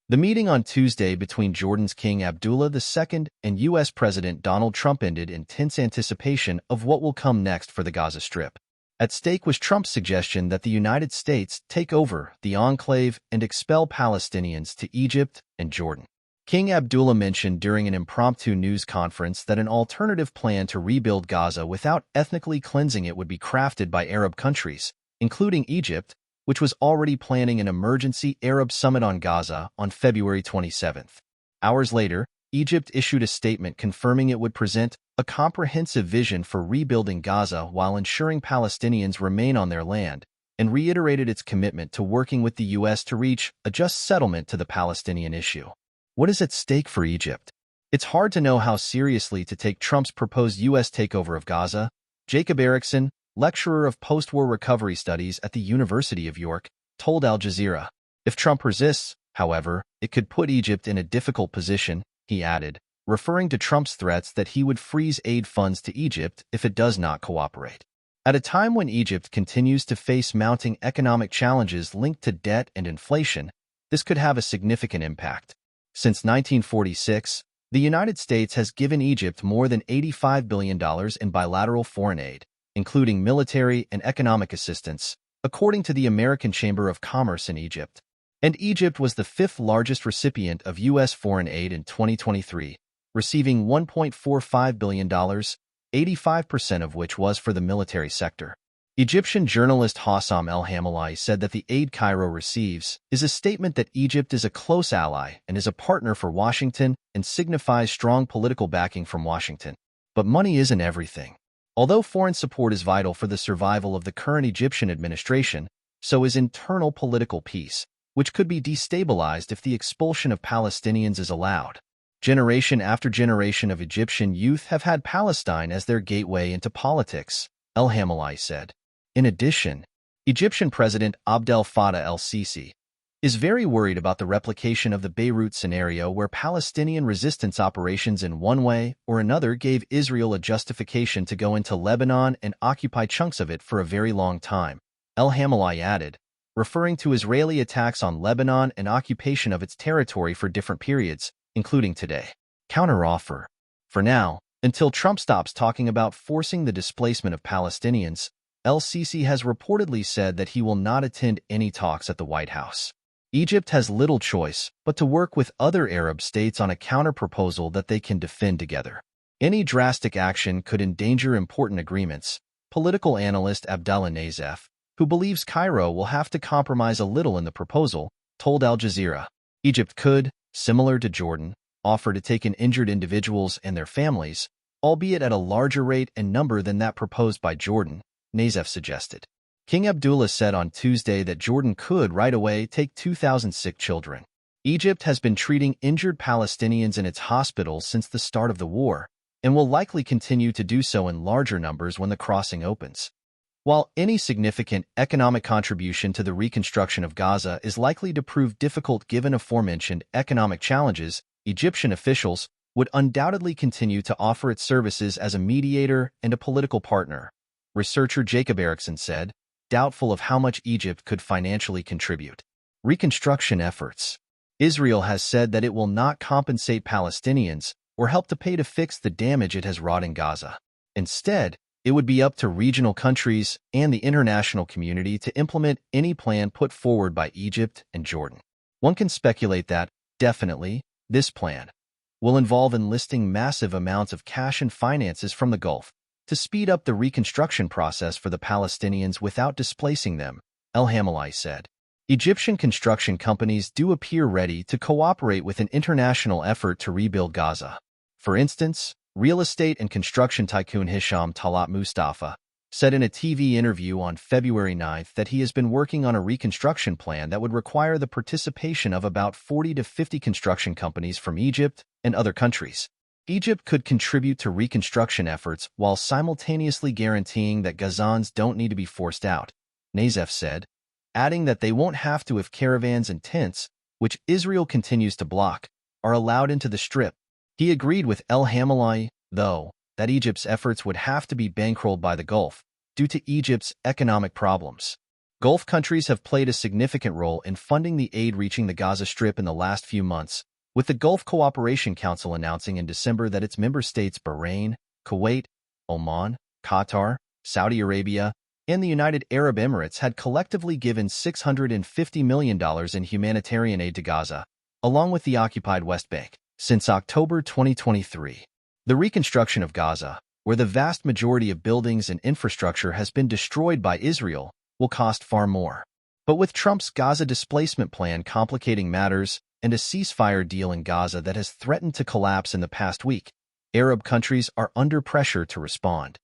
The meeting on Tuesday between Jordan's King Abdullah II and U.S. President Donald Trump ended in tense anticipation of what will come next for the Gaza Strip. At stake was Trump's suggestion that the United States take over the enclave and expel Palestinians to Egypt and Jordan. King Abdullah mentioned during an impromptu news conference that an alternative plan to rebuild Gaza without ethnically cleansing it would be crafted by Arab countries, including Egypt, which was already planning an emergency Arab summit on Gaza on February 27. Hours later, Egypt issued a statement confirming it would present a comprehensive vision for rebuilding Gaza while ensuring Palestinians remain on their land, and reiterated its commitment to working with the U.S. to reach a just settlement to the Palestinian issue. What is at stake for Egypt? It's hard to know how seriously to take Trump's proposed U.S. takeover of Gaza. Jacob Erickson, lecturer of post-war recovery studies at the University of York, told Al Jazeera. If Trump resists, however, it could put Egypt in a difficult position, he added, referring to Trump's threats that he would freeze aid funds to Egypt if it does not cooperate. At a time when Egypt continues to face mounting economic challenges linked to debt and inflation, this could have a significant impact. Since 1946, the United States has given Egypt more than $85 billion in bilateral foreign aid, including military and economic assistance, according to the American Chamber of Commerce in Egypt. And Egypt was the fifth largest recipient of U.S. foreign aid in 2023, receiving $1.45 billion, 85% of which was for the military sector. Egyptian journalist Hossam El-Hamalawi said that the aid Cairo receives is a statement that Egypt is a close ally and is a partner for Washington and signifies strong political backing from Washington. But money isn't everything. Although foreign support is vital for the survival of the current Egyptian administration, so is internal political peace, which could be destabilized if the expulsion of Palestinians is allowed. Generation after generation of Egyptian youth have had Palestine as their gateway into politics, El-Hamalawi said. In addition, Egyptian President Abdel Fattah el-Sisi is very worried about the replication of the Beirut scenario where Palestinian resistance operations in one way or another gave Israel a justification to go into Lebanon and occupy chunks of it for a very long time, El-Hamalawi added, referring to Israeli attacks on Lebanon and occupation of its territory for different periods, including today. Counteroffer. For now, until Trump stops talking about forcing the displacement of Palestinians, El-Sisi has reportedly said that he will not attend any talks at the White House. Egypt has little choice but to work with other Arab states on a counter-proposal that they can defend together. Any drastic action could endanger important agreements, political analyst Abdallah Nazef, who believes Cairo will have to compromise a little in the proposal, told Al Jazeera. Egypt could, similar to Jordan, offer to take in injured individuals and their families, albeit at a larger rate and number than that proposed by Jordan, Nazef suggested. King Abdullah said on Tuesday that Jordan could right away take 2,000 sick children. Egypt has been treating injured Palestinians in its hospitals since the start of the war, and will likely continue to do so in larger numbers when the crossing opens. While any significant economic contribution to the reconstruction of Gaza is likely to prove difficult given aforementioned economic challenges, Egyptian officials would undoubtedly continue to offer its services as a mediator and a political partner, researcher Jacob Erickson said, doubtful of how much Egypt could financially contribute. Reconstruction efforts. Israel has said that it will not compensate Palestinians or help to pay to fix the damage it has wrought in Gaza. Instead, it would be up to regional countries and the international community to implement any plan put forward by Egypt and Jordan. One can speculate that, definitely, this plan will involve enlisting massive amounts of cash and finances from the Gulf to speed up the reconstruction process for the Palestinians without displacing them, El-Hamalawi said. Egyptian construction companies do appear ready to cooperate with an international effort to rebuild Gaza. For instance, real estate and construction tycoon Hisham Talat Mustafa said in a TV interview on February 9 that he has been working on a reconstruction plan that would require the participation of about 40 to 50 construction companies from Egypt and other countries. Egypt could contribute to reconstruction efforts while simultaneously guaranteeing that Gazans don't need to be forced out, Nazef said, adding that they won't have to if caravans and tents, which Israel continues to block, are allowed into the Strip. He agreed with El-Hamalawi, though, that Egypt's efforts would have to be bankrolled by the Gulf due to Egypt's economic problems. Gulf countries have played a significant role in funding the aid reaching the Gaza Strip in the last few months, with the Gulf Cooperation Council announcing in December that its member states Bahrain, Kuwait, Oman, Qatar, Saudi Arabia, and the United Arab Emirates had collectively given $650 million in humanitarian aid to Gaza, along with the occupied West Bank, since October 2023. The reconstruction of Gaza, where the vast majority of buildings and infrastructure has been destroyed by Israel, will cost far more. But with Trump's Gaza displacement plan complicating matters and a ceasefire deal in Gaza that has threatened to collapse in the past week, Arab countries are under pressure to respond.